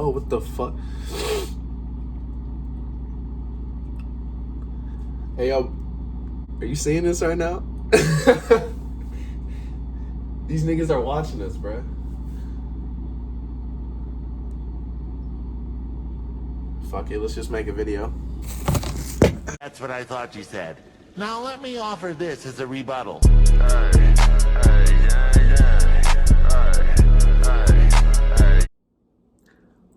Yo, what the fuck? Hey, yo, are you seeing this right now? These niggas are watching us, bruh. Fuck it, let's just make a video. That's what I thought you said. Now let me offer this as a rebuttal.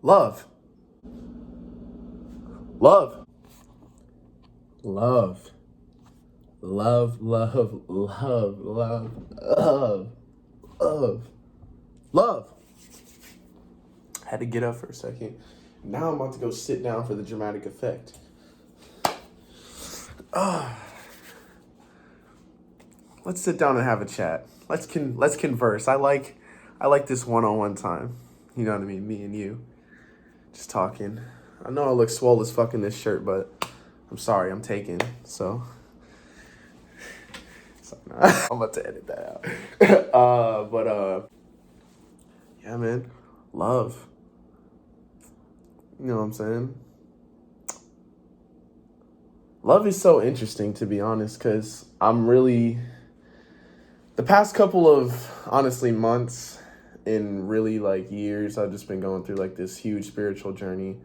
Love. Love. Love. Love, love, love, love, love, love, love. I had to get up for a second. Now I'm about to go sit down for the dramatic effect. Let's sit down and have a chat. Let's converse. I like this one-on-one time. You know what I mean? Me and you. Just talking. I know I look swole as fuck in this shirt, but I'm sorry, I'm taken. So I'm about to edit that out. Yeah, man. Love. You know what I'm saying? Love is so interesting, to be honest, because the past couple of, honestly, months and really, like, years, I've just been going through, like, this huge spiritual journey,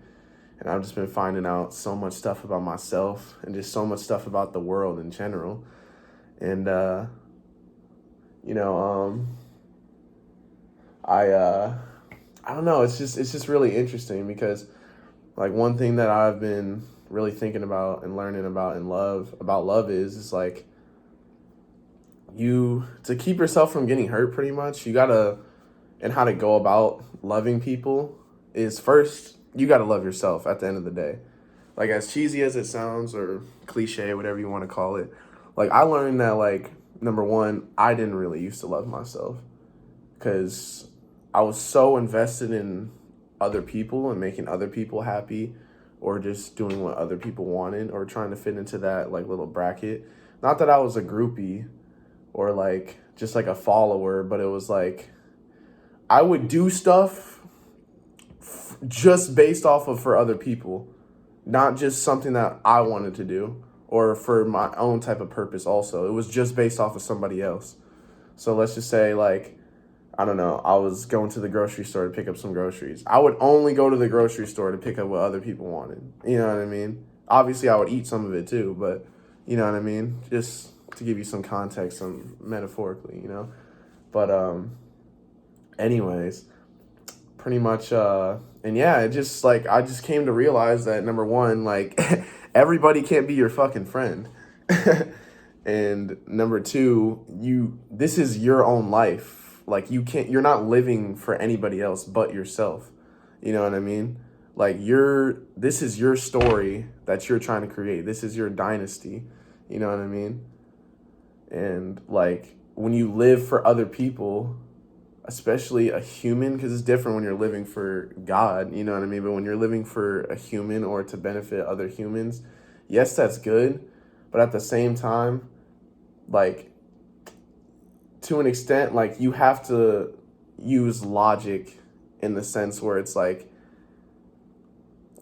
and I've just been finding out so much stuff about myself and just so much stuff about the world in general. And, I don't know, it's just really interesting because, like, one thing that I've been really thinking about and learning about love is like, to keep yourself from getting hurt, pretty much, and how to go about loving people is, first, you gotta love yourself at the end of the day. Like, as cheesy as it sounds, or cliche, whatever you want to call it, like, I learned that, like, number one, I didn't really used to love myself because I was so invested in other people and making other people happy, or just doing what other people wanted, or trying to fit into that, like, little bracket. Not that I was a groupie or, like, just like a follower, but it was like I would do stuff just based off of for other people, not just something that I wanted to do or for my own type of purpose also. It was just based off of somebody else. So let's just say, like, I don't know, I was going to the grocery store to pick up some groceries. I would only go to the grocery store to pick up what other people wanted. You know what I mean? Obviously, I would eat some of it too, but you know what I mean? Just to give you some context, metaphorically, you know? But anyways, pretty much, and yeah, it just, like, I just came to realize that, number one, like, everybody can't be your fucking friend. And number two, this is your own life. Like, you're not living for anybody else but yourself. You know what I mean? Like, this is your story that you're trying to create. This is your dynasty. You know what I mean? And, like, when you live for other people, especially a human, because it's different when you're living for God, you know what I mean? But when you're living for a human or to benefit other humans, yes, that's good. But at the same time, like, to an extent, like, you have to use logic in the sense where it's like,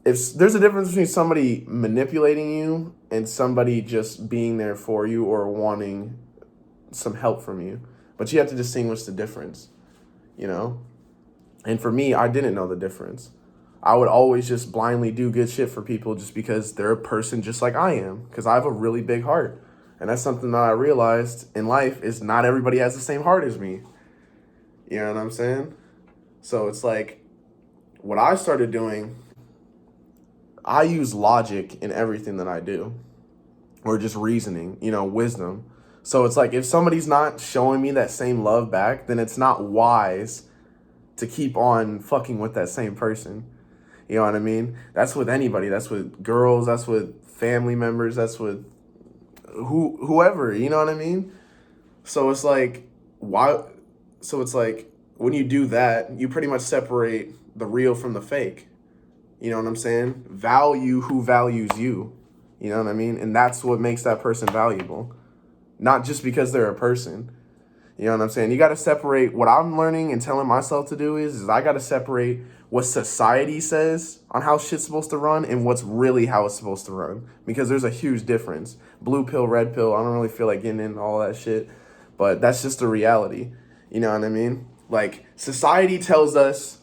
if there's a difference between somebody manipulating you and somebody just being there for you or wanting some help from you, but you have to distinguish the difference, you know? And for me, I didn't know the difference. I would always just blindly do good shit for people just because they're a person just like I am, because I have a really big heart. And that's something that I realized in life is not everybody has the same heart as me. You know what I'm saying? So it's like, what I started doing, I use logic in everything that I do, or just reasoning, wisdom. So it's like, if somebody's not showing me that same love back, then it's not wise to keep on fucking with that same person. You know what I mean? That's with anybody. That's with girls. That's with family members. That's with whoever. You know what I mean? So it's like, why? So it's like, when you do that, you pretty much separate the real from the fake. You know what I'm saying? Value who values you. You know what I mean? And that's what makes that person valuable. Not just because they're a person. You know what I'm saying? You got to separate what I'm learning and telling myself to do is I got to separate what society says on how shit's supposed to run and what's really how it's supposed to run. Because there's a huge difference. Blue pill, red pill, I don't really feel like getting into all that shit. But that's just the reality. You know what I mean? Like, society tells us,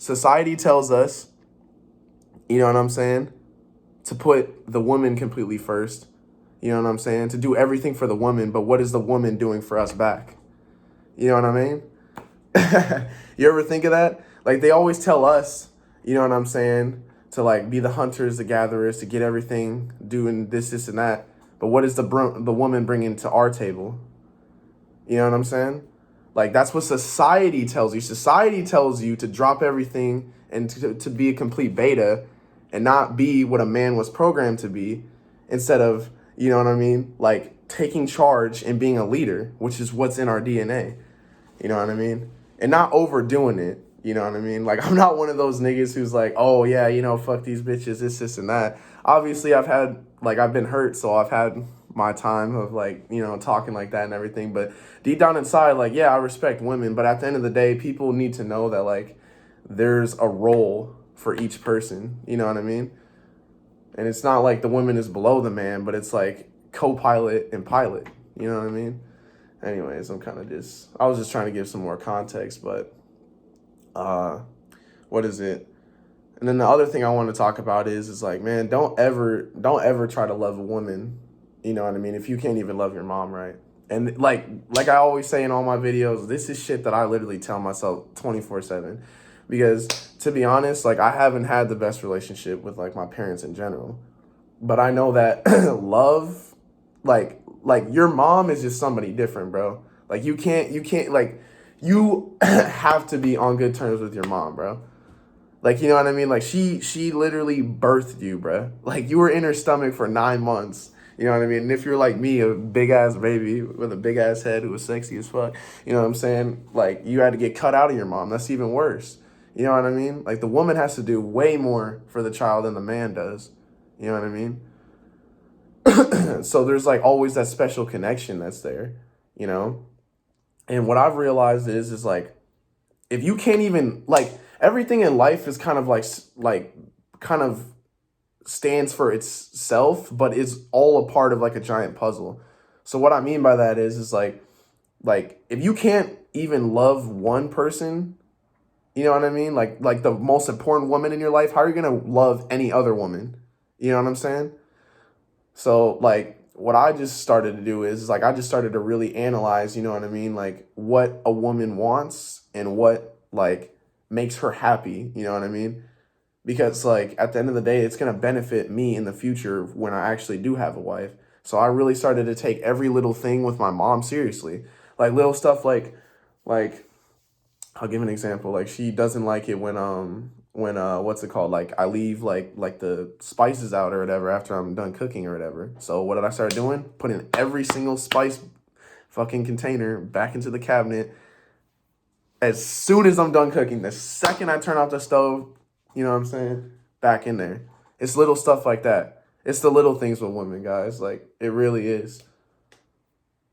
you know what I'm saying? To put the woman completely first. You know what I'm saying? To do everything for the woman, but what is the woman doing for us back? You know what I mean? You ever think of that? Like, they always tell us, you know what I'm saying, to like be the hunters, the gatherers, to get everything, doing this, and that. But what is the woman bringing to our table? You know what I'm saying? Like, that's what society tells you. Society tells you to drop everything and to be a complete beta and not be what a man was programmed to be, instead of, you know what I mean, like taking charge and being a leader, which is what's in our DNA. You know what I mean? And not overdoing it. You know what I mean? Like, I'm not one of those niggas who's like, oh, yeah, you know, fuck these bitches, this, and that. Obviously, I've been hurt, so I've had my time of, like, you know, talking like that and everything. But deep down inside, like, yeah, I respect women. But at the end of the day, people need to know that, like, there's a role for each person. You know what I mean? And it's not like the woman is below the man, but it's like co-pilot and pilot. You know what I mean? Anyways, I was just trying to give some more context, but what is it? And then the other thing I want to talk about is like, man, don't ever try to love a woman, you know what I mean, if you can't even love your mom, right? And like I always say in all my videos, this is shit that I literally tell myself 24/7. Because to be honest, like, I haven't had the best relationship with like my parents in general. But I know that love, like your mom is just somebody different, bro. Like, you can't like, you have to be on good terms with your mom, bro. Like, you know what I mean? Like, she literally birthed you, bro. Like, you were in her stomach for 9 months. You know what I mean? And if you're like me, a big ass baby with a big ass head who was sexy as fuck, you know what I'm saying? Like, you had to get cut out of your mom. That's even worse. You know what I mean? Like, the woman has to do way more for the child than the man does. You know what I mean? So there's like always that special connection that's there, you know? And what I've realized is like, if you can't even, like, everything in life is kind of like kind of stands for itself, but is all a part of like a giant puzzle. So what I mean by that is like if you can't even love one person, you know what I mean? Like the most important woman in your life, how are you gonna love any other woman? You know what I'm saying? So, like, what I just started to do is, like, I just started to really analyze, you know what I mean? Like, what a woman wants and what, like, makes her happy, you know what I mean? Because, like, at the end of the day, it's going to benefit me in the future when I actually do have a wife. So I really started to take every little thing with my mom seriously. Like, little stuff like, I'll give an example. Like, she doesn't like it when what's it called? Like, I leave like the spices out or whatever after I'm done cooking or whatever. So what did I start doing? Putting every single spice fucking container back into the cabinet as soon as I'm done cooking. The second I turn off the stove, you know what I'm saying? Back in there. It's little stuff like that. It's the little things with women, guys. Like, it really is.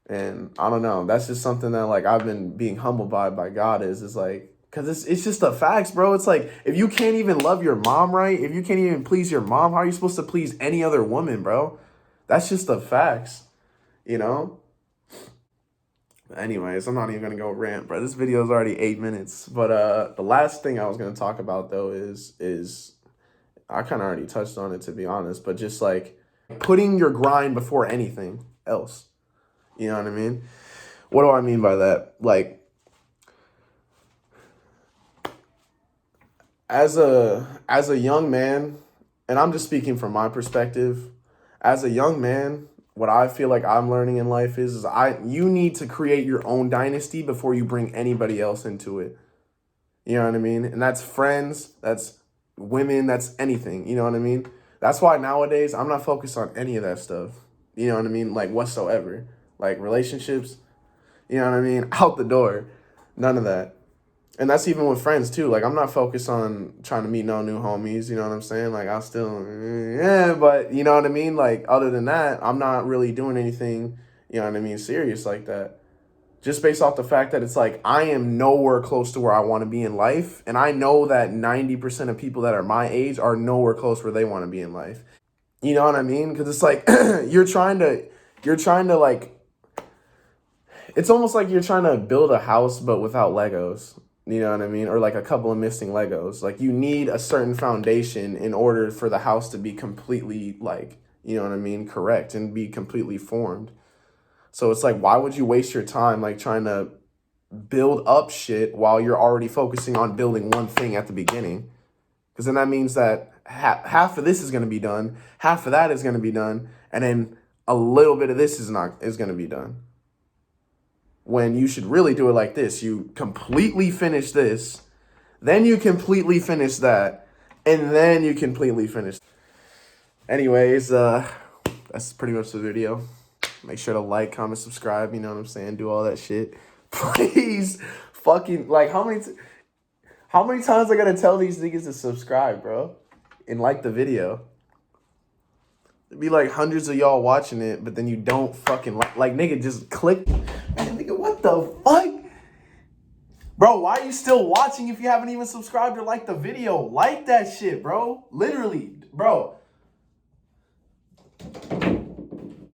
And I don't know. That's just something that, like, I've been being humbled by God is like, because it's just the facts, bro. It's like, if you can't even love your mom right, if you can't even please your mom, how are you supposed to please any other woman, bro? That's just the facts, you know? Anyways, I'm not even going to go rant, bro. This video is already 8 minutes. But the last thing I was going to talk about, though, is I kind of already touched on it, to be honest, but just, like, putting your grind before anything else. You know what I mean? What do I mean by that? Like, as a young man, and I'm just speaking from my perspective, as a young man, what I feel like I'm learning in life is you need to create your own dynasty before you bring anybody else into it. You know what I mean? And that's friends, that's women, that's anything. You know what I mean? That's why nowadays I'm not focused on any of that stuff. You know what I mean? Like, whatsoever. Like, relationships, you know what I mean? Out the door. None of that. And that's even with friends, too. Like, I'm not focused on trying to meet no new homies, you know what I'm saying? Like, I'll still, yeah, but you know what I mean? Like, other than that, I'm not really doing anything, you know what I mean, serious like that. Just based off the fact that it's like, I am nowhere close to where I want to be in life. And I know that 90% of people that are my age are nowhere close where they want to be in life. You know what I mean? Because it's like, you're trying to like, it's almost like you're trying to build a house, but without Legos. You know what I mean? Or like a couple of missing Legos. Like you need a certain foundation in order for the house to be completely like, you know what I mean, correct and be completely formed. So it's like, why would you waste your time like trying to build up shit while you're already focusing on building one thing at the beginning? Because then that means that half of this is going to be done, half of that is going to be done, and then a little bit of this is going to be done. When you should really do it like this: you completely finish this, then you completely finish that, and then you completely finish. Anyways, that's pretty much the video. Make sure to like, comment, subscribe. You know what I'm saying? Do all that shit. Please, fucking like how many times I gotta tell these niggas to subscribe, bro, and like the video? It'd be like hundreds of y'all watching it, but then you don't fucking like nigga, just click. Man, nigga, what the fuck? Bro, why are you still watching if you haven't even subscribed or liked the video? Like that shit, bro. Literally, bro.